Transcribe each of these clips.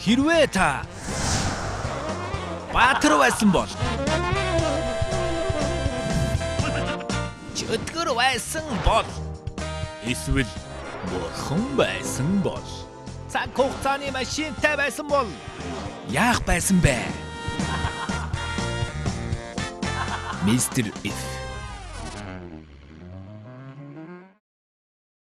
Хэрвээ та баатар байсан бол чөтгөр байсан бол эсвэл бурхан байсан бол цаг хугацааны машинтай байсан бол яах байсан бэ? Мистер If.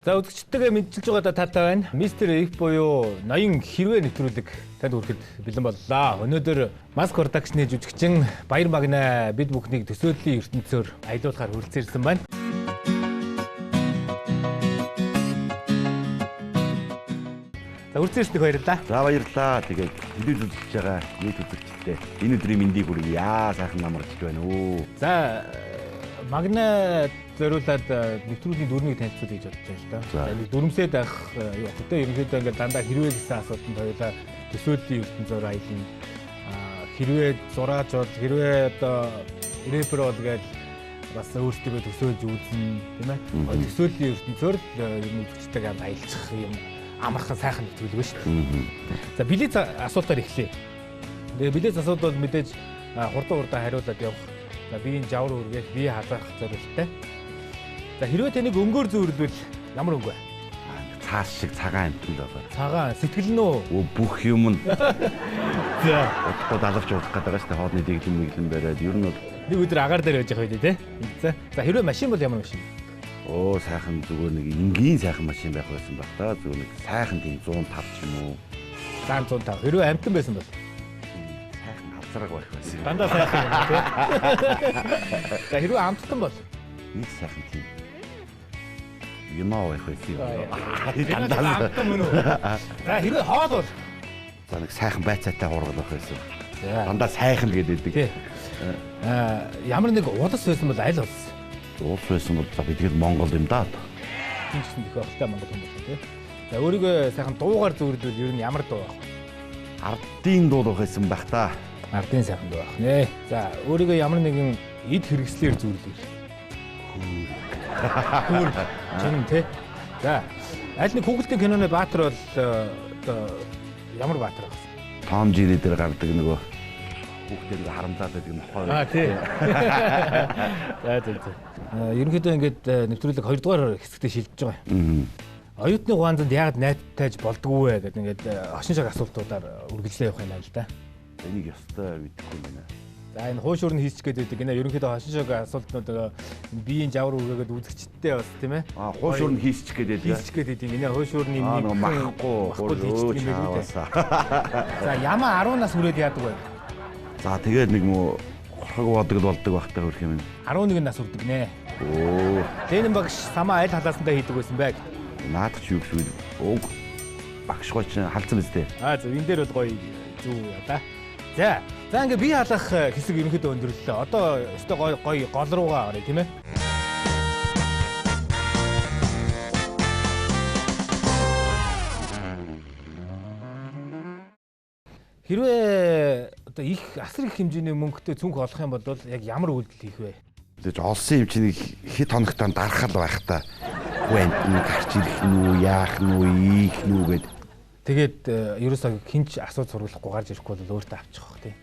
За үзэгчдээ мэдчилж байгаа таатай байна. Мистер If буюу ноён хэрвээ нэвтрүүлэг танд хүрэхэд бэлэн боллоо. Өнөөдөр Mask Production-ы жүжигчин Баяр Магна бид бүхнийг төсөөллийн ертөнцөөр аялуулахаар хүрэлцэн байна. За хүрэлцэн баярлалаа. За баярлалаа. Тэгээд хэлээд үзэж байгаа нийт үзэгчдээ энэ өдрийн мэндийг хүргэе. Яа сайхан намарч байна уу. За Магна зориулаад нэвтрүүлгийн дүрмийг танилцуулж гэж бодож байна л да. За нэг дүрмсээд байх юу гэдэг ерөнхийдөө ингээд дандаа хэрвээ гэсэн асуултанд хоёулаа төсөөллийн ертөнцөөр аялна. Хэрвээ зураач бол хэрвээ одоо рэпер бол гэж бас өөртөө төсөөлж үзнэ тийм ээ. Төсөөллийн ертөнцөөр ер нь үзэгчтэйгээ аялчих юм амархан сайхан нэвтрүүлэг шүү дээ. За билет асуултаар эхлэе. Тэгээ билет асуулт бол мэдээж хурдан хариулаад явах. За биеийн жавар үргээд бие халаах зорилттой. За хэрвээ таныг өнгөөр зүүрлвэл ямар өнгө вэ? Цаас шиг цагаан амтнд байгаа. Цагаан сэтгэл нь үү? Бүх юм нь. За одод алавч явах гэдэг байгаа шүү дээ. Хоодны дэглэм мэглэн бариад ер нь нэг өдөр агаар дээр байж байгаа үү те. За хэрвээ машин бол ямар машин? Оо сайхан зүгээр нэг энгийн сайхан машин байх байсан баг та. Зүгээр нэг сайхан тийм 105 ч юм уу. 105. Хэрвээ амтан байсан бол зараг байх байсан. Дандаа сайхан юм тий. За хэрвээ амттан бол нэг сайхан тийм юмаа байх байсан. Дандаа амттан мөн үү? За хэрвээ хоол бол за нэг сайхан байцаатай хургал байх байсан. Дандаа сайхан гэдэг. Ямар нэг улс байсан бол аль улс? Улс байсан бол за бидгээр Монгол юм да. Тийм ч их багтай Монгол юм байна тий. За өөрийгөө сайхан дуугаар зөвлөвөл ер нь ямар дуу байх вэ? Ардын дуу байсан байх та. Ардын сайхан дуу байх нэ. За өөрийгөө ямар нэгэн эд хэрэгслээр зөвлөвөл. Хүүр. Чин тий. За аль нэг хүүхэлдэйн киноны баатар бол одоо ямар баатар байх вэ? Том Жири дээр гардаг нөгөө хүүхдээр харамсаад байдаг нохой. Тий. За. Ерөнхийдөө ингээд нэвтрүүлэг 2 дугаар хэсэгтээ шилжиж байгаа. Оюутны гуанзанд яагаад найтаж болдгоо вэ гэдэг ингээд хошин шиг асуултуудаар үргэлжлээ явах юм байна л да. Энийг ёстой мэдэхгүй юм байна. За энэ хуушуур нь хийсч гээд байдаг. Энэ ерөнхийдөө хошин шиг асуултнууд биеийн жавар үргээгээд үзэгчдтэй бас тийм ээ. Хуушуур нь хийсч гээд байдаг. Хийсч гээд байдаг. Энэ хуушуурны нэг махгүй хийсч юм байна үү? За ямаа 10 нас хүрээд яадаг вэ? За тэгээд нэг муу хорхог болдог багтаа хөрх юм. 11 нас хүрдэг нэ. Оо. Тэнэн багш самаа аль халаасандаа хийдэг байсан бэ? Наадах ч юу гэсэн үг багш гоч халдсан биз дээ. За энэ дээр бол гоё зүү яа да. За ингээ бие халах хэсэг ерөнхийдөө өндөрлөлөө. Одоо өстой гоё гол руугаа орё тийм ээ. Хэрвээ одоо их асар их хэмжээний мөнгөтэй цүнх олох юм бол яг ямар үйлдэл хийх вэ? Тэгэж олсон юм чинь хэд хоногтоо дарахал байх та. Гүн гарч ирэх нү, яах нү, ийх нү гэд. Тэгээд ерөөсөө хинч асууж сургалахгүй гарч ирэхгүй бол өөртөө авчих واخ тий.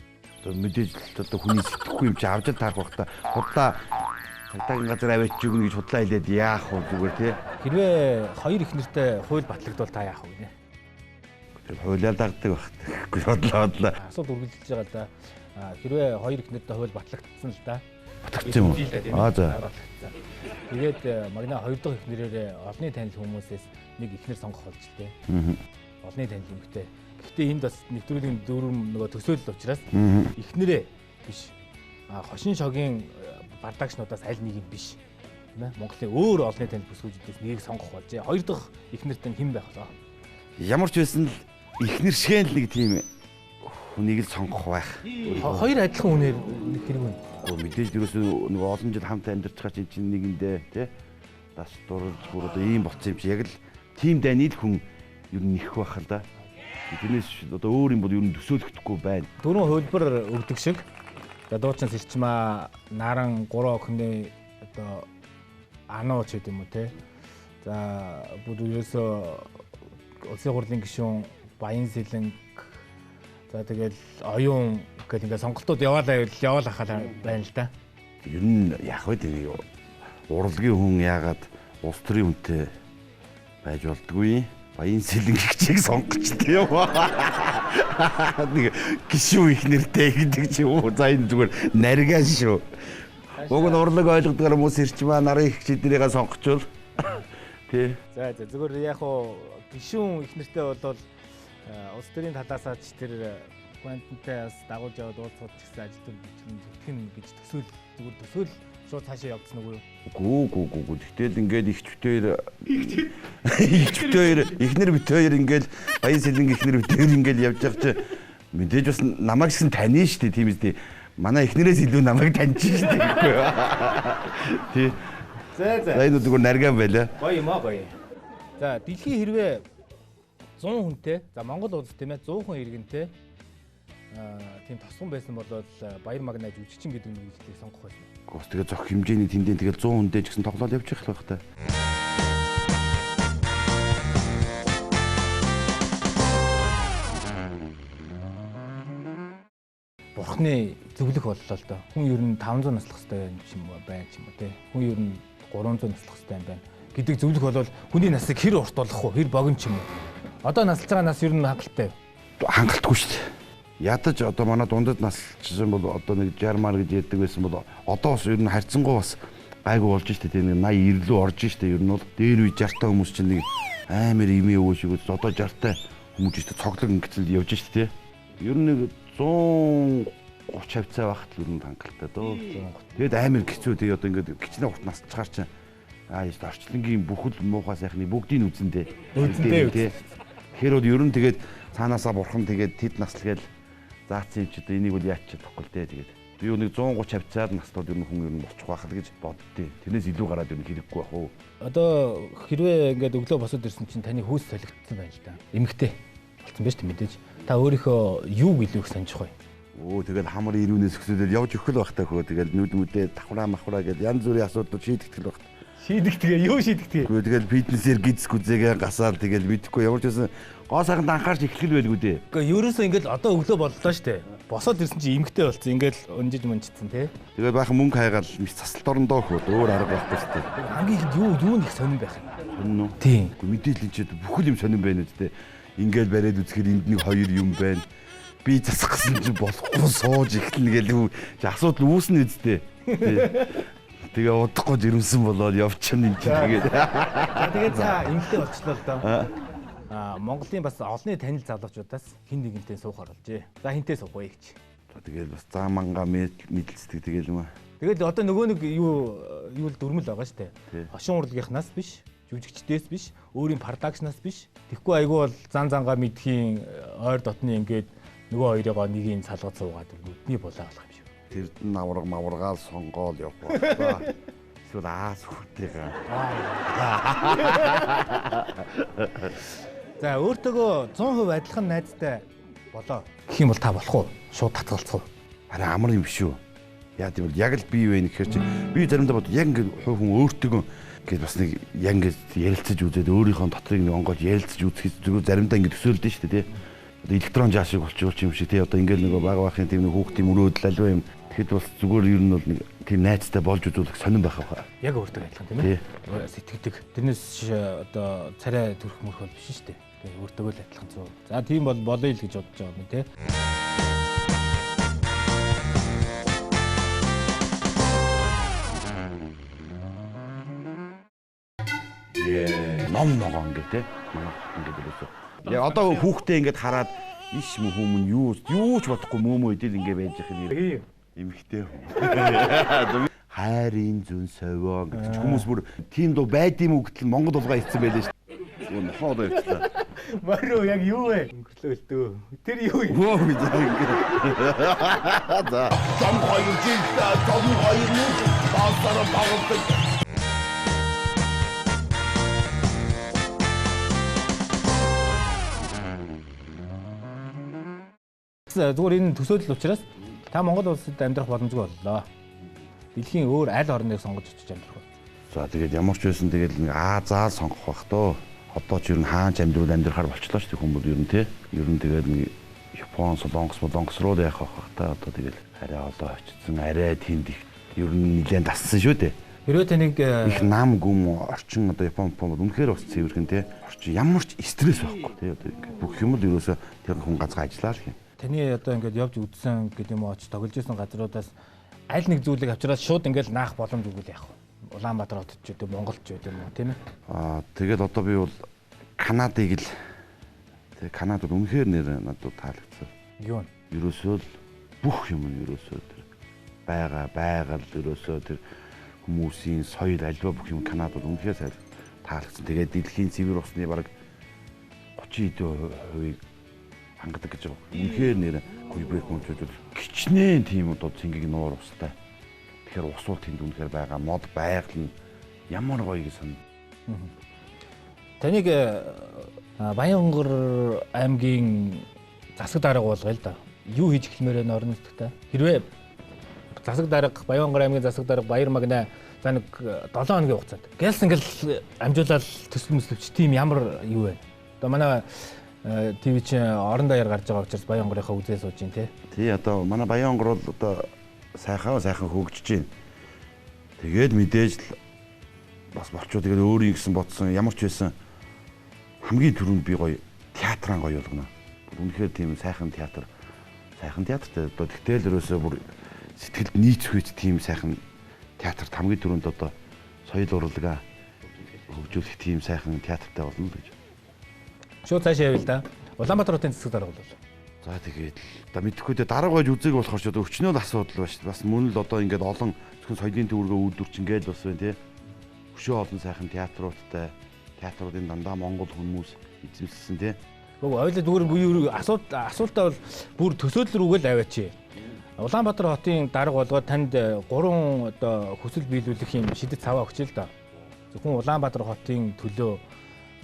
Одоо мэдээж одоо хүний сэтгэхгүй юм чи авч таарах бах та. Худлаа цагтаагийн газар аваач өгнө гэж худлаа хэлээд яах вэ зүгээр тий. Хэрвээ хоёр их нэртэй хууль батлагдвал та яах вэ? Тэр хуулиар дагдаг бах. Гэхгүй бодлоо. Асуулт үргэлжилж байгаа да. Хэрвээ хоёр их нэртэй хууль батлагдсан л да. Батлагдсан юм уу? За. Тэгээд Магна 2 дахь их нэрээр олонний танил хүмүүсээс нэг их нэр сонгох болж тээ. Олонний танил юмхтэй. Гэхдээ энд бас нэвтрүүлгийн дөрөв нөгөө төсөөлөл учраас их нэрээ биш. Хошин шогийн бардагчнуудаас аль нэг юм биш. Тийм ээ. Монголын өөр олонний танил бүсгүйчдээс нэрийг сонгох болж. 2 дахь их нэртэй хэн байх вэ? Ямар ч байсан л ихнэр шигэн л нэг тийм хүнийг л сонгох байх. Хоёр адилхан хүнээр нэг хэрэг байна. Мэдээж ерөөсөө нэг олон жил хамт амьдарч байгаа чинь нэгэндээ тий бас дурж бүр одоо ийм болцсон юм чи яг л тийм дайны л хүн ер нь нэх байх л да. Тэрнээс одоо өөр юм бол ер нь төсөөлөгдөхгүй байна. Дөрвөн хөлбөр өгдөг шиг. За дуучин Сэрчмаа Наран 3 охины одоо ануу ч гэдэг юм уу тий. За бүр ерөөсөө улсын хурлын гишүүн Баян Сэлэнг За тэгэл оюун гэх ингээ сонголтууд яваал ахаа байна л да. Ер нь яг вэ тийм урлагийн хүн яагаад улс төрийн хүнтэй байж болдгүй. Баян сэлэнгчийг сонгоч тийм үү? Нэг гişүү их нэртэй гэдэг чи юу? За энэ зүгээр нариган шүү. Уг нь урлаг ойлгодгоор хүмүүс ирчмаа нарын их чидэрийг сонгочвол тий. За зүгээр яг хуу гişүүн их нэртэй бол улс төрийн талаасаа ч тэр Квантантай бас дагуулж яваад уулзах гэсэн ажил төр битгэн гэж төсөөл шууд цаашаа явуулсан уу? Гүү. Тэгтэл ингээд ихнэр бит хоёр ингээд баян сэлэнг ихнэр бит хоёр ингээд явж байгаа чи мэдээж бас намайг гэсэн тань шүү дээ тийм үстэй. Манай ихнэрээс илүү намайг таньж шүү дээ гэхгүй юу? Тий. За энэ зүгээр нарган байлаа. Гоё юм аа гоё. За дэлхийн хэрвээ 100 хүнтэй, за Монгол улс тийм ээ 100 хүн иргэнтэй тийм тосгон байсан бол баяр магнаа жүжигчин гэдэг нэрийг сонгох байсан. Гос тэгээ зөх хэмжээний тэндээ тэгэл 100 хүнтэй ч гэсэн тоглоод явж явах байх та. Бурхны зөвлөх боллоо л доо. Хүн ер нь 500 наслах хэрэгтэй байна ч юм уу те. Хүн ер нь 300 наслах хэрэгтэй байна гэдэг зөвлөх болвол хүний насыг хэр урт болох вэ? Хэр богино ч юм уу. Одоо наслж байгаа нас ер нь хангалттай. Хангалтгүй шүү дээ. Ядаж одоо манай дундад наслжсэн бол одоо нэг 60 мар гэж ярьдаг байсан бол одоо бас ер нь харьцангуй бас гайгүй болж штэ тийм 80 90 лөө орж штэ ер нь бол дээр үе 60 та хүмүүс чинь нэг амар имээ өвөө шиг одоо 60 та хүмүүс штэ цоглог ингэтэл явж штэ тийм ер нь нэг 130 хавцаа багт л ер нь хангалттай дөө. Тэгэд амар хэцүү тэгээ одоо ингээд гिचнээ урт насчгаар чинь яст орчлонгийн бүхэл муухай сайхны бүгдийг үзэндээ тийм хэрүүд ер нь тэгээд цаанаасаа бурхан тэгээд тэд наслгээл заацсан юм чи одоо энийг бол яач чадахгүй л дээ тэгээд би юу нэг 130 хавцаад наслууд ер нь хүн ер нь бочих байх л гэж боддتي. Тэрнээс илүү гараад ер нь хэрэггүй байх уу. Одоо хэрвээ ингээд өглөө босоод ирсэн чинь таны хөөс солигдсон байна л да. Эмэгтэй болсон байж тээ мэдээж. Та өөрийнхөө юу гэлүүх санджих вэ? Тэгэл хамар ирүүнээс өсөдөл явж өгөх л байх таа хөө. Тэгэл нүд мүдээ давхраа махраа гэдэг янз бүрийн асуудал шийдэгдэх л байх. Шийдэгдэгээ юу шийдэгдэгээ? Тэгэл фитнесээр гидс гүзээгээ гасаар тэгэл мэдхгүй ямар ч байсан гоо сайханд анхаарч эхлэх байлгүй дээ. Гэхдээ ерөөсөө ингээл одоо өглөө боллоо штэ. Босоод ирсэн чи эмгтэй болцсон. Ингээл өнжиж мөнжицсэн тий. Тэгээд баахан мөнгө хайгаал мис цасалт орондоо хөө өөр арга байхгүй штэ. Хамгийн ихэд юу нэг сонирн байх юм. Сонирн уу? Тийм. Мэдээлэл чи бүхэл юм сонирн байна үстэй. Ингээл бариад үзэхээр энд нэг хоёр юм байна. Би засах гэсэн чи болохгүй сууж эхлэнэ гэлээ. Асуудал үүснэ үстэй. Тэгээ удахгүй жирэмсэн болоод явчихна энэ чинь тэгээд. Тэгээд за эмгтэй болчихлоо л доо. Монголын бас олонний танил залуучуудаас хин нэгэнтэй суухаар болжээ. За хинтээ суух вэ гэж. За тэгээд бас заа манга мэдлцдэг тэгэл юм аа. Тэгээд одоо нөгөө нэг юу л дүрмэл байгаа штэ. Хошин урлагийнхнаас биш, жүжигчдээс биш, өөрийн продакшнаас биш. Тэгэхгүй айгүй бол зангаа мэдхийн ойр дотны ингээд нөгөө хоёроо нэгийг салгаж суугаад нүдний булаа болох юм шиг. Тэр навраг маврагаал сонгоол явах ба. Эсвэл аас хүртэйгээ. За өөртөөгөө 100% адилхан найзтай болоо гэх юм бол та болох уу? Шууд татгалцах уу? Харин амар юм биш үү? Яа гэвэл яг л бие вэ гэхээр чи би заримдаа бод яг ингээд хувь хүн өөртөөгөө гээд бас нэг яг ингээд ярилцаж үзээд өөрийнхөө дотрыг нэг онгоож ярилцаж үзэх зүгээр заримдаа ингээд төсөөлдөө шүү дээ тий. Одоо электрон жаа шиг болчихвол юм шиг тий. Одоо ингээд нөгөө бага бахын тийм нэг хүүхдийн мөрөөдөл альва юм. Тэгэхэд бас зүгээр ер нь бол нэг тийм найзтай болж үзүүлэх сонирн байх аа. Яг өөртөө адилхан тийм ээ. Сэтгэдэг. Тэрнээс одоо царай төрөх мөрхөл биш шүү дээ. Тэгээ өөртөө л адилхан зөө. За тийм бол болоё л гэж бодож байгаа юм тий. Ном ногоон гэх те ингээд өрөөсөө. Яг одоо хүүхдээ ингээд хараад иш хүмүүн юу ч бодохгүй мөөмөө идэл ингээд байж их юм. Эмхтэй хүн. Хайрын зүн совоо гэж хүмүүс бүр тийм дуу байд юм уу гэтэл Монгол улгаа ирсэн байлээ шүү дээ. Юу нохоо явчихлаа. Марио яг юу вэ? Өнгөрлөө л дөө. Тэр юу юм? Оо би заа ингээд. За. Том хоёр жилдээ том хоёр нүд таасаар багтдаг. Зүгээр энэ төсөөлөл учраас та Монгол улсад амьдрах боломжгүй боллоо. Дэлхийн өөр аль орныг сонгож очиж амьдрах вэ? За тэгээд ямар ч байсан тэгээд нэг заал сонгох бах тоо. Одоо ч ер нь хаанч амьдрал амьдрахаар болчлоо шүү дээ хүмүүс ер нь тий. Ер нь тэгээд нэг Япон, Солонгос руу яах вэ та одоо тэгэл арай олон очсон, арай тэнд ер нь нэлээд дассан шүү дээ. Хэрвээ таныг их нам гүм орчин одоо Япон үнэхээр бас цэвэрхэн те. Орчин ямар ч стресс байхгүй те. Одоо ингээд бүх юм л ерөөсөө тэр хүн газар ажиллаа л юм. Таны одоо ингээд явж үзсэн гэдэг юм уу оч тоглож исэн газруудаас аль нэг зүйлийг авчираад шууд ингээд наах боломж өгвөл яах вэ? Улаанбаатар хотод ч үү Монголд ч үү юм уу тийм ээ? Тэгээд одоо би бол Канадыг л тэг Канадад үнэхээр нэр надад таалагдсан. Юу вэ? Ерөөсөө бүх юм нь ерөөсөө тэр байгаль ерөөсөө тэр хүмүүсийн соёл альва бүх юм Канадад үнэхээр сайн таалагдсан. Тэгээд дэлхийн цэвэр усны бараг 30% хангадаг гэж байгаа. Үнэхээр нэр Quebec мужууд гिचнээ тийм одоо цэнгийг нуур устай. Тэгэхээр ус бол тэнд үнэхээр байгаа. Мод байгаль нь ямар гоё гэж санана. Таныг Баянгар аймгийн засаг дарга болгоё л да. Юу хийж эхлэмээр байна орон нутгтаа? Хэрвээ засаг дарга Баянгар аймгийн засаг дарга Баяр Магна за нэг 7 хоногийн хугацаанд гэлс ингээл амжуулаад төсөл мөслөвч тийм ямар юу вэ? Одоо манай ТV чи орон даяар гарч байгаа учраас Баянгарынхаа үзээ сууж байна тий. Тий одоо манай Баянгар бол одоо сайхан хөгжиж байна. Тэгээд мэдээж л бас болчоо тэгээд өөрийн гэсэн бодсон ямар ч байсан хамгийн түрүүнд би гоё театрын гоё болгоно. Үнэхээр тийм сайхан театртай одоо тэгтэл ерөөсөө бүр сэтгэлд нийцвэж тийм сайхан театрт хамгийн түрүүнд одоо соёл урлагаа хөгжүүлэх тийм сайхан театртай болно л гэж. Шууд цаашаа явъя л да. Улаанбаатар хотын засаг дарга болов. За тэгээд одоо мэдхгүй дээ дараа гойж үзээг болохоор ч одоо өчнөө л асуудал байна шүү. Бас мөн л одоо ингээд олон зөвхөн соёлын төвөргөө үүдвэрч ингээд бас байна тий. Өшөө олон сайхан театруудтай театруудын дандаа монгол хүмүүс эзэмшсэн тий. Гүг ойлоо зүгээр асуултаа бол бүр төсөөлөл рүүгээ л аваач. Улаанбаатар хотын дарга болгоод танд 3 одоо хүсэл биелүүлэх юм шидэт цаваа өгч л да. Зөвхөн Улаанбаатар хотын төлөө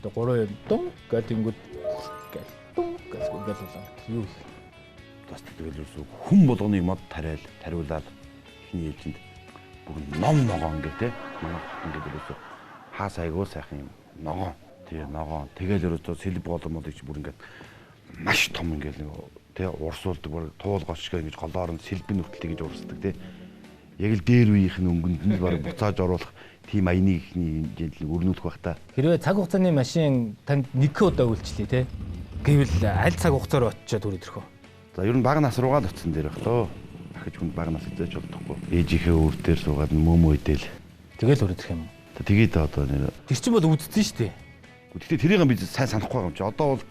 одоо 3 дун гэдэг юу бас тэгэл юусуу хүн болгоныг мод тариулаад ихний ээлжинд бүр ном ногоон гэх те манай ингээд юусуу хаас айгуу сайхан юм ногоон тэгэл ерөөсөө сэлб голомодыг ч бүр ингээд маш том ингээд нэг те урсуулдаг бүр туулгоч шиг ингэж голоор нь сэлбэн нүртэл гэж урсдаг те яг л дээр үеийнх нь өнгөнд нь баг буцааж оруулах тийм аяны ихний хэмжээнд л өрнүүлэх байх та. Хэрвээ цаг хугацааны машин танд 1 удаа үйлчлэе те гэвэл аль цаг хугацаар очиод түрээд ирэх вэ? За ер нь бага нас руугаа л очсон дээр байх лөө. Дахиж хүнд бага нас хийж болдохгүй. Ээжийнхээ өөр дээр суугаад мөөмөө идэл. Тэгэл өрөдөх юм. Тэгээд одоо нэр тэр чинь бол үдцсэн шүү дээ. Гэхдээ тэрийг би сайн санахгүй байгаа юм чи. Одоо бол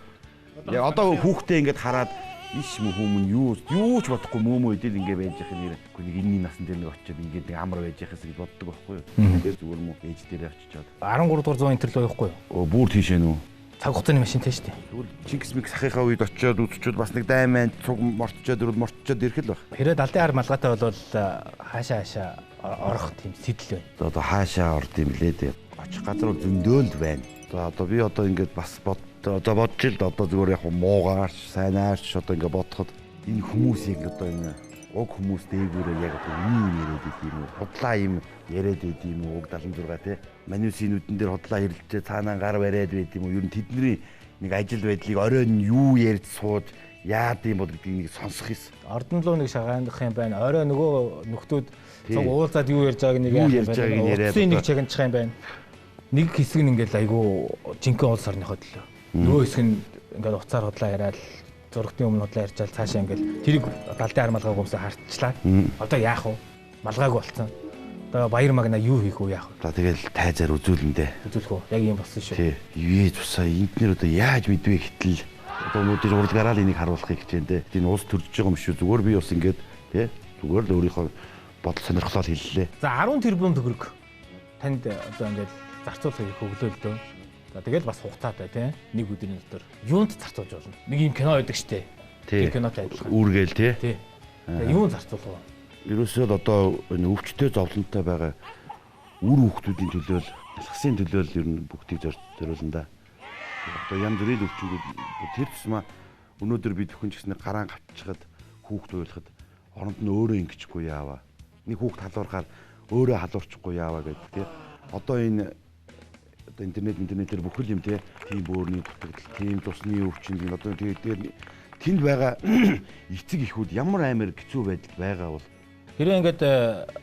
яг одоо хүүхдээ ингээд хараад иш хүмүүн юу ч бодохгүй мөөмөө идэл ингээд байж их нэр. Гэхдээ нэг энэний насн дээр нэг очиод ингээд нэг амар байж ихээс гэж боддог байхгүй юу. Тэгээд зүгээр мө ээж дээрээ очичоод 13 дугаар зуун интерл байхгүй юу? Бүр тийшээ нүү. Цаг хугацааны машинтай шүү дээ. Тэгвэл Чингис Мэг сахихаа үед очиод үзчихвэл бас нэг дайман цуг мортчоод ирэх л байх. Хэрэг далдын ар малгайтай бол хаашаа орох тийм сэтэл байна. Одоо хаашаа орд юм лээ дээ. Очих газар зөндөөлд байна. Одоо би одоо ингээд бас одоо бодож л одоо зүгээр яг муугаарч сайнаарч одоо ингээд бодоход энэ хүмүүсийг одоо энэ уг хүмүүс дээгүүрээ яг одоо юу яриад идэв юм уу? Худлаа юм яриад идэв юм уу? Уг 76 тий. Манюсын нүдэн дээр худлаа хэрэлдээ цаанаа гар бариад байд юм уу? Ер нь тэдний нэг ажил байдлыг оройн юу ярьж сууд яад юм бол гэдгийг нэг сонсох юм. Ордон луу нэг шагаандах юм байна. Орой нөгөө нөхдүүд цуг уулзаад юу ярьж байгааг нэг яриад байна. Нэг чагнчих юм байна. Нэг хэсэг нь ингээд айгүй жинхэнэ улс орныхоо төлөө. Нөгөө хэсэг нь ингээд уцаар худлаа яриад зургтын өмнө худлаа ярьчаал цаашаа ингээд тэрийг далдын ар малгайг өмсө харчлаа. Одоо яах вэ? Малгайг болцсон. Одоо Баяр Магна юу хийх вэ яах вэ? За тэгэл тайзаар үзүүлнэ дээ. Үзүүлэх үү? Яг юм болсон шүү. Тий. Юу тусаа энтнэр одоо яаж мэдвэ гэтэл одоо өнөөдөр урлагаараа л энийг харуулахыг хичээнэ дээ. Энэ улс төрж байгаа юм шүү. Зүгээр би бас ингээд тий зүгээр л өөрийнхөө бодол сонирхлоо хэллээ. За 10 тэрбум төгрөг танд одоо ингээд зарцуулахыг хөглөөлдөө. За тэгэл бас хугацаатай тий нэг өдрийн дотор юунд зарцуулж болно. Нэг юм кино байдаг штэ. Тэр кинотой адилхан. Үүргээл тий. Юунд зарцуулах вэ? Ерөөсөө л одоо энэ өвчтөе зовлонтой байгаа үр хүүхдүүдийн төлөө алхасын төлөө л ер нь бүгдийг зориулна да. Одоо янз бүрийн өвчнүүд тэр тусмаа өнөөдөр бид хүн ч гэсэн гараан гавчихад хүүхд уйлахад оронд нь өөрөө ингэчихгүй яаваа. Нэг хүүхд халуурахаар өөрөө халуурчихгүй яаваа гэдэг тий. Одоо энэ интернетээр бүх юм тий тийм бөөрийн дутагдал, тийм тусны өвчин одоо тэгээд тэнд байгаа эцэг эхүүд ямар амар хэцүү байдал байгаа бол хэрвээ ингээд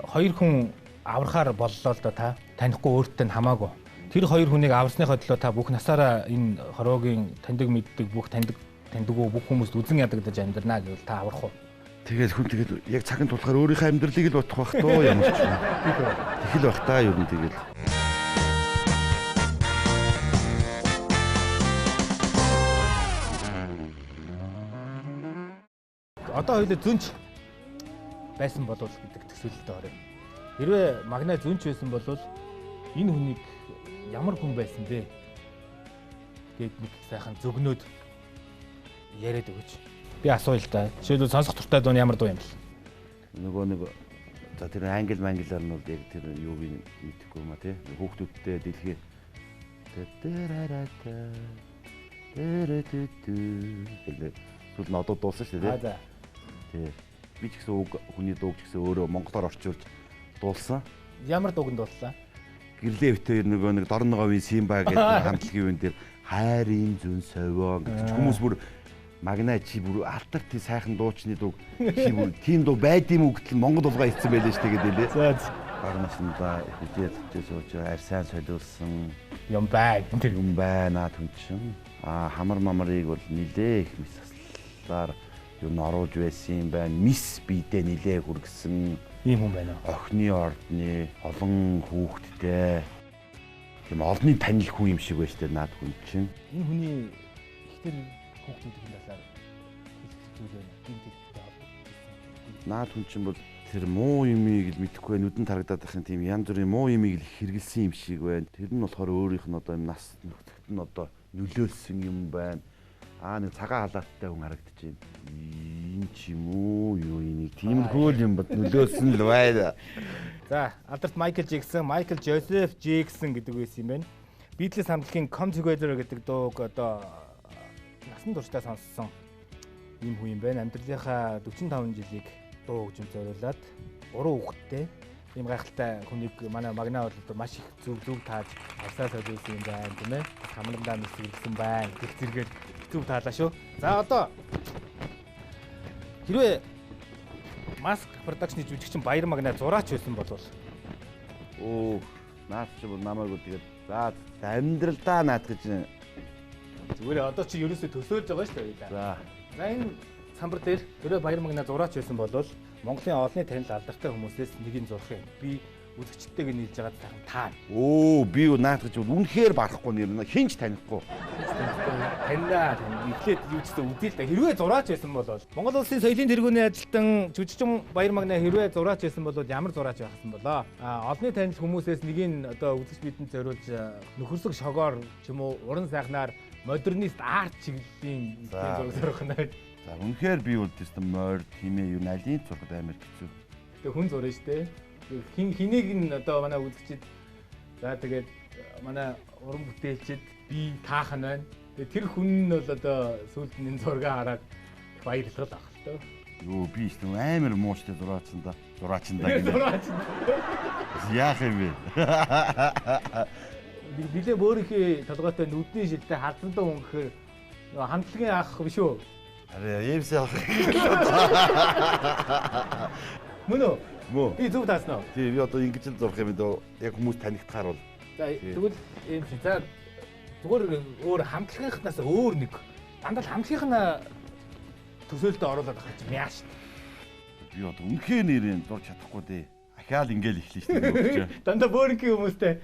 хоёр хүн аврахаар боллоо л да та танихгүй өөртөө нь хамаагүй. Тэр хоёр хүнийг авсныхаа төлөө та бүх насаараа энэ хороогийн таньдаг мэддэг бүх таньдаггүй бүх хүмүүст үзэн ядагдаж амьдрнаа гэвэл та аврах уу? Тэгээд хүн тэгээд яг цагийн тулахаар өөрийнхөө амьдралыг л бодох байх тоо ямар ч юм. Тэгэл байх та юу юм тэгэл. Одоо хоёул зүнч байсан болов гэдэг төсөөлөлтөд орё. Хэрвээ магна зүнч байсан бол энэ хүнийг ямар хүн байсан бэ гэд нэг сайхан зөгнөөд яриад өгөөч. Би асууя л да. Жишээлбэл сонсох туртай дуу ямар дуу юм бэл? Нөгөө нэг за тэр англи манглиар нь бол яг тэр юуг нь мэдэхгүй юм а тий. Хүүхдүүдтэй дэлхий сүүл нодод дуулсан шүү дээ. Тий. Би ч гэсэн хүний дууг ч гэсэн өөрөө монголоор орчуулж дуулсан. Ямар дууг нь дууллаа? Гэрлээ битээр нөгөө нэг Дорноговын Симба гэдэг хамтлагийн үн дээр хайрын зүн совио гэж хүмүүс бүр магна чи бүр алтар тий сайхан дуучны дуу чи бүр тийм дуу байд юм уу гэтэл Монгол улгаа хийсэн байлээ ш тэгээд хэлээ. За багнасанда хөдөлж сууж арьсаа солиулсан юм байна түн чин хамар мамрыг бол нилээ их мис аслаар юу оруулж байсан юм байна. Мис бидээ нилээ хүргэсэн ийм хүн байна. Охины ордны олон хүүхэдтэй тийм олонний танил хүн юм шиг байж тээ наад хүн чинь. Энэ хүний ихтер хүүхдүүдийн талаар хэлэх зүйл байна. Наад хүн чинь бол тэр муу юмыг л мэдэхгүй нүдэн тарагдаад байх тийм янз бүрийн муу юмыг л хэрэгэлсэн юм шиг байна. Тэр нь болохоор өөрийнх нь одоо юм нас нөхцөлд нь одоо нөлөөлсөн юм байна. Нэг цагаан халааттай хүн харагдаж байна. Энэ ч юм уу юу энийг тиймэрхүү юм бод нөлөөлсөн л байна. За, алдарт Майкл Жозеф Джексон гэдэг байсан юм байна. Beatles хамтлагийн Come Together гэдэг дууг одоо насан туршдаа сонссон ийм хүн юм байна. Амьдралынхаа 45 жилийг дуу хөгжим зориулаад 3 хүүхэдтэй ийм гайхалтай хүнийг манай магна бол маш их зүг тааж авсаа солиулсан юм байна тийм ээ. Хамрандаа мэсгэлсэн байна. Гэх зэрэгээр зүг таалаа шүү. За одоо хэрвээ Mask Production-ы жүжигчин Баяр Магна зураач байсан бол наад чи бол намайг тэгээд за амьдралдаа наад гэж зүгээр одоо чи ерөөсөө төсөөлж байгаа шүү дээ. За энэ самбар дээр хэрвээ Баяр Магна зураач байсан бол Монголын олонний танил алдартай хүмүүсээс нэгийг зурх юм. Би үзэгчтэйг нийлж байгаа сайхан таа. Би наад гэж бол үнэхээр барахгүй нэр хинч танихгүй. Таньдаа эхлээд юу ч гэсэн үдээ л да. Хэрвээ зураач байсан бол Монгол улсын соёлын тэргүүний ажилтан жүжигчин Баяр Магна хэрвээ зураач байсан бол ямар зураач байхсан болоо? Олонний танил хүмүүсээс нэгийг одоо үзэгч бидэнд зориулж нөхөрсөг шогоор ч юм уу уран сайхнаар модернист арт чиглэлийн зураг зурх нь. За үнэхээр би бол тест морь химээ юу налийн зургад амар хэцүү. Тэгээ хүн зурна штэ. Хэнийг нь одоо манай үзэгчид за тэгээд манай уран бүтээлчид би таах нь байна. Тэгээд тэр хүн нь бол одоо сүүлд нь энэ зургийг хараад баярлал авах л тоо. Юу би ч амар мууштай зураачсан да. Яах юм бэ? Билээ өөрийнхөө толгойтой нүдний шилтэй хадсантай хүн гэхээр хамтлагийн ах биш үү? Арай ямсаа. Мөн үү? Мөө. Би зүг тааснаа. Тий, би одоо ингэж л зурх юм дөө. Яг хүмүүс танигдахаар бол. За тэгвэл ийм за зүгээр өөр хамтлагийнхнаас өөр нэг дандаа хамтлагийнхнаа төсөөлтөд оруулаад байгаа чинь яаш. Би одоо үнхээр нэрийн зурж чадахгүй дээ. Ахаал ингээл эхлэн шүү дээ. Дандаа бөөрингийн хүмүүстэй.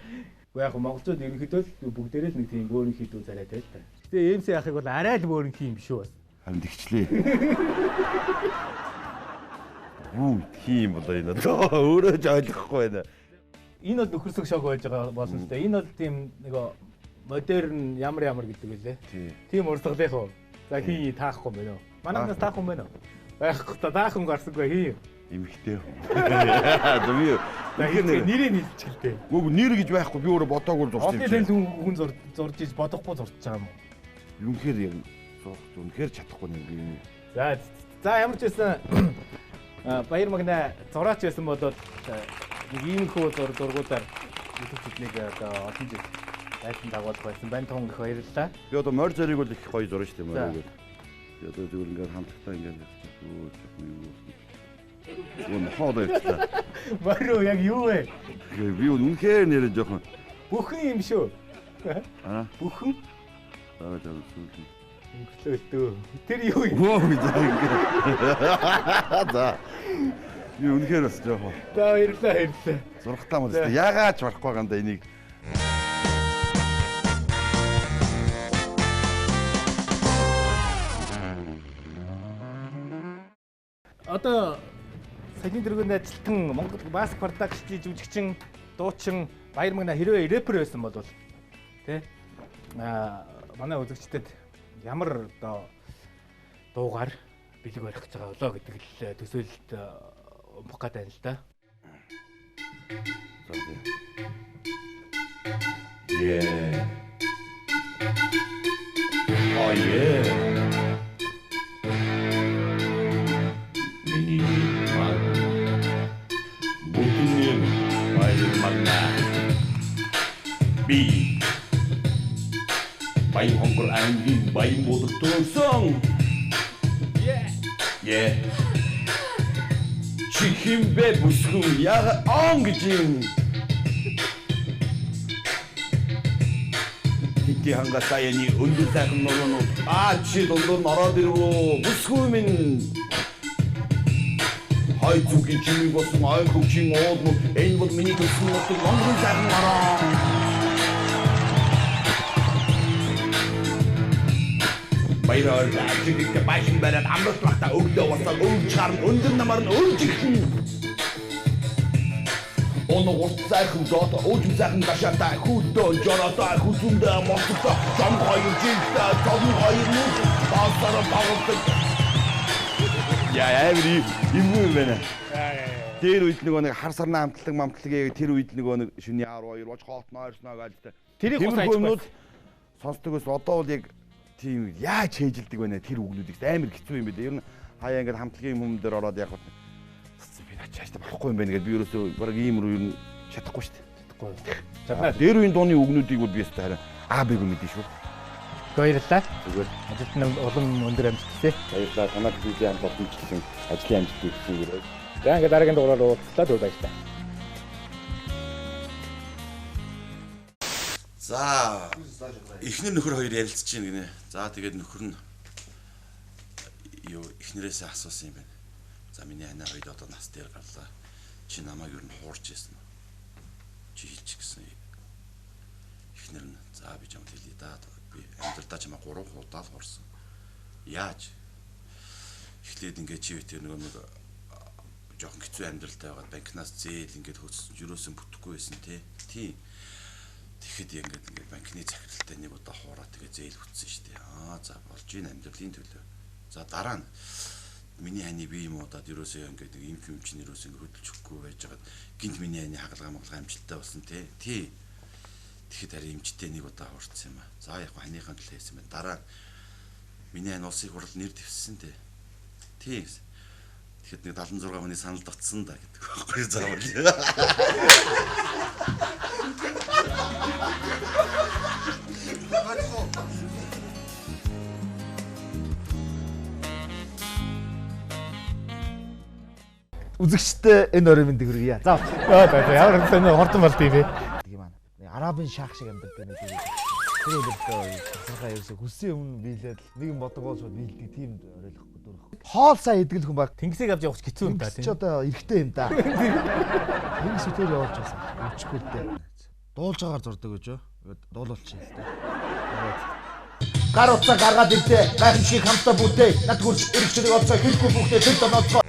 Уу яг монголчууд ерөнхийдөө бүгдээрээ л нэг тийм бөөрингийн дүү царайтай л та. Тэгээ эмсээ яхахыг бол арай л бөөрингийн юм шүү бас. Харин тэгчлээ. Тийм болоо энэ өөрөө ч ойлгохгүй байна. Энэ бол нөхөрсөг шок байж байгаа болно л да. Энэ бол тийм нэг модерн ямар гэдэг үлээ. Тийм урсгалынх уу. За хий таахгүй юм байна уу? Манайнаас таахгүй юм байна уу? Байхгүй та таах хүн гарсангүй хий. Имхтэй. Дэмий. Нэрээ нийлчихэлтэй. Гүг нэр гэж байхгүй би өөрөө бодоогүй зурсан юм. Одны хүн зурж иж бодохгүй зурж байгаа юм уу? Юнхээр яг үнэхээр чадахгүй юм би. За ямар ч байсан Баяр Магна зураач байсан бол нэг ийм хөө зургуудаар YouTube-ийг одоо олон жил Байсан дагуулга байсан. Бань тун их баярлалаа. Би одоо морь зэрэг бол их гоё зурна шүү дээ морийг. Би одоо зүгээр ингээд хамтлагтай ингээд юу хоо байцлаа. Морь яг юу вэ? Би үнэхээр нэр жоохон Бүхэн юм шүү. Бүхэн? Аа зөв. Өнгөлөөдөө. Тэр юу юм? Оо би ингээд. За. Би үнэхээр бас жоохон. За баярлалаа. Зурхтаа мөн дээ. Яагаад ч барахгүй байгаа юм да энийг. Одоо саяны дөрөвний ажилтан Монгол Mask Production жүжигчин, дуучин Баяр Магна хэрвээ рэпер байсан бол тий манай үзэгчдэд ямар одоо дуугаар бэлэг барих гэж байгаа болоо гэдэг л төсөөлөлд умбах гэдэг юм л да. Yeah. Oh yeah. Миний бүхний Баяр Магна. Би Баян Хонгор аймгийн Баян Будагтуусан. Yeah. Чи химбэ бүсгүн яга он гэж юм. Хити ханга саяны өндөр сайхан нурнууд чи дундуур ороод ирвөө бүсгүн минь. Хай зүгийн чимиг босон ай хөвчин ууд энэ бол миний төсөн нутаг Монгол сайхан ороо. Баяраар ажиглах башин бараад амралт багта өгдөө басаад өвж харна өндөр намар нь өвж ирхэн. Оно урт сайхан дот өвж сайхан гашаата хүүдөө жороотой хүсүндээ морцтой зам хоёр жилдээ зам хоёр нүд таасаар багтдаг. Яа эври юм байна. Тэр үед нэг хар сарна амтлаг тэр үед нэг шүний 12 болж хоотноо орсноо гэж тэрийг хүмүүс сонсдогоос одоо бол яг тийм яаж хийжилдэг вэ тэр үгнүүдийг амар хэцүү юм билээ. Ер нь хаяа ингээд хамтлагийн хүмүүс дээр ороод яг би начааштай болохгүй юм байна гэдэг би ерөөсөө баг ийм рүү ер нь чадахгүй шүү дээ. Чадахгүй. Тэр үеийн дууны үгнүүдийг бол би өстой харин АБ-г мэдэн шүү. Баярлалаа. Зүгээр. Ажилт нь улам өндөр амжилттай. Баярлалаа. Танай телевизийн хамт олончлон ажлын амжилт өгсөн гэрээ. За ингээд дараагийн дугаараар уулзлаа түр баярлалаа. За эхнэр нөхөр хоёр ярилцж байна гинэ. За тэгээд нөхөр нь юу эхнэрээсээ асуусан юм байна. За миний ханаа хоёр одоо нас дээр гарлаа. Чи намайг юу н хуурч ийсэн. Чи хийчих гэсэн. Эхнэр нь за би чамд хэлье да. Би амьдралдаа чамаа 3 удаа л хуурсан. Яаж? Эхлээд ингээд чи тэр нэг жоохон хэцүү амьдралтай байгаад банкнаас зээл ингээд хөөцсөн жирөөсөн бүтэхгүй байсан тий. Тэгэхэд ингээд банкны захиралтай нэг удаа хуураа тэгээ зээл хүтсэн шүү дээ. За болж ийн амьдралын төлөө. За дараа нь миний хани би юм удаад ерөөсөө ингээд нэг юм чинь ерөөсөө хөдөлж өгөхгүй байж байгаад гинт миний хани хагалгаа амжилттай болсон тий. Тэгэхэд ари эмчтэй нэг удаа хуурцсан юм аа. За яг ханыхаа төлөө хийсэн байна. Дараа нь миний хани улсын хурал нэр дэвссэн тий. Тэгэхэд нэг 76 хүний санал дотсон да гэдэг байхгүй заавал. Үзэгчтэй энэ орой мэндийг хүргье. За. Ямар сонир хортон болд юм бэ? Тийм аа. Арабын шах шиг амьдардаг нэг юм. Тэр үлдээ цахаа ерөөсө хүссэн юм биелээд нэг юм бодгоол шууд биелдэг тийм оройлохгүй дөрөхгүй. Хоол сайн идэгэл хүн баг. Тэнгисийг авч явах хэцүү юм да тийм. Чи одоо эргэтэй юм да. Тэнгис үтээр явуулж байсан. Өчгөө дээ. Дуулж байгаагаар зурдаг гэж юу? Дуулуулчих юм да. Гар утсаа гаргаад ирдээ. Гайхамшиг хамтаа бүтээ. Над хурц эргэжлэг олцоо хэлгүй бүхтэй тэр донооцоо.